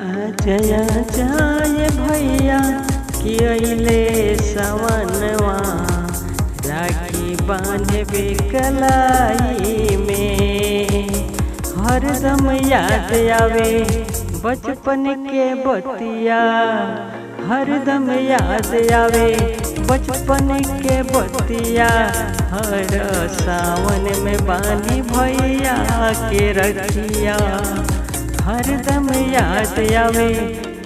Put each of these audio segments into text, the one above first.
आजया जाए भैया कि अइले सवनवा, राखी बांधबे कलाई में। हरदम याद आवे बचपन के बतिया, हरदम याद आवे बचपन के बतिया। हर सावन में बानी भैया के रखिया, हरदम याद आवे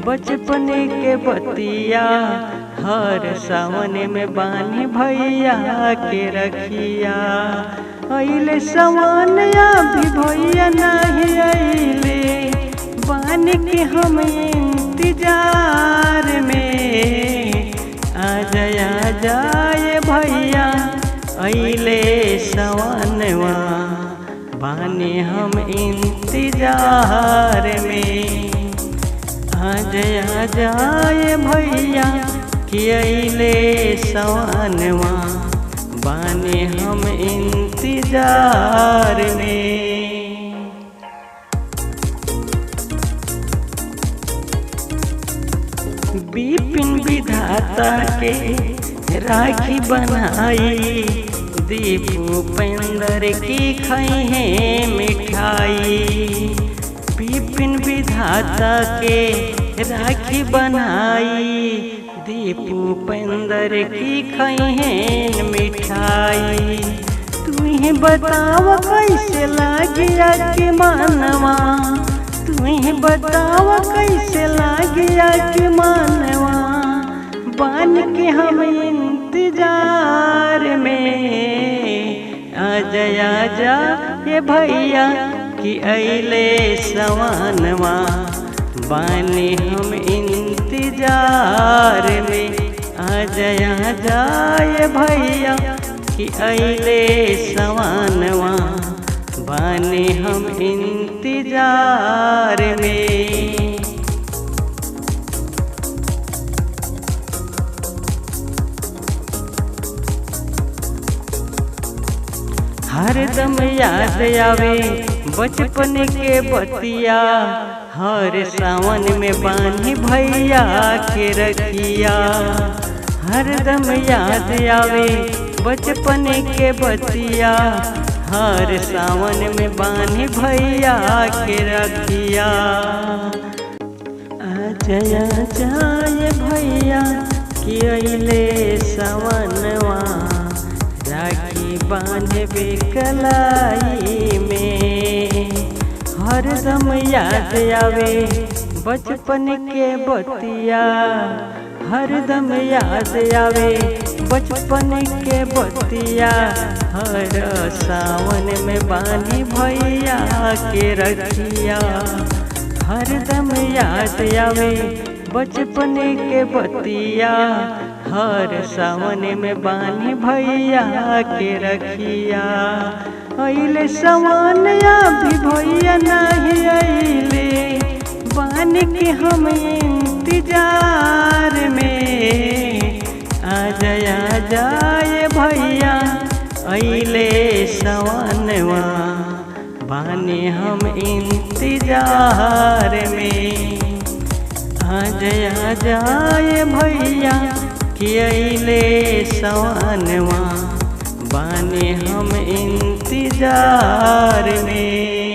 बचपन के बतिया। हर सावन में बानी भैया के रखिया। अइले सवन अभी भैया नहीं अइले, बानी के हम इंतजार में। आजया जाए भैया अइले सवनवा, बानी हम इंतजार में। आजया जाए भैया कि अइले सवनवा, बानी हम इंतजार में। विपिन विधाता के राखी बनाई, दीपू पेंदर की खाई है मिठाई। विपिन विधाता के राखी बनाई, दीपू पेंदर की खाई है मिठाई। तू ही बताव कैसे लागिया के मानवा, तू ही बताव कैसे लागिया के मानवा। बान के हम इंतजार में। आजया जा ये भैया कि अइले सवनवा, बानी हम इंतजार में। आजया जाए भैया कि अइले सवनवा, बानी हम इंतजार में। हरदम याद आवे बचपन के बतिया। हर सावन में बानी भैया के रखिया, हरदम याद आवे बचपन के बतिया। हर सावन में बानी भैया के रखिया। आजया जाए भैया कि अइले सवनवा, राखी बांधबे कलाई में। हरदम याद आवे बचपन के बतिया, हरदम याद आवे बचपन के बतिया। हर सावन में बानी भैया के रखिया, हरदम याद आवे बचपन के बतिया। हर सावन में बानी भैया के रखिया। अइले सवन अभी भैया नहीं अइले, बानी के हम इंतजार में। आजया जाए भैया अइले सवनवा, बानी हम इंतजार में। आजया जाए भैया कि अइले सवनवा, बानी हम इंतजार में।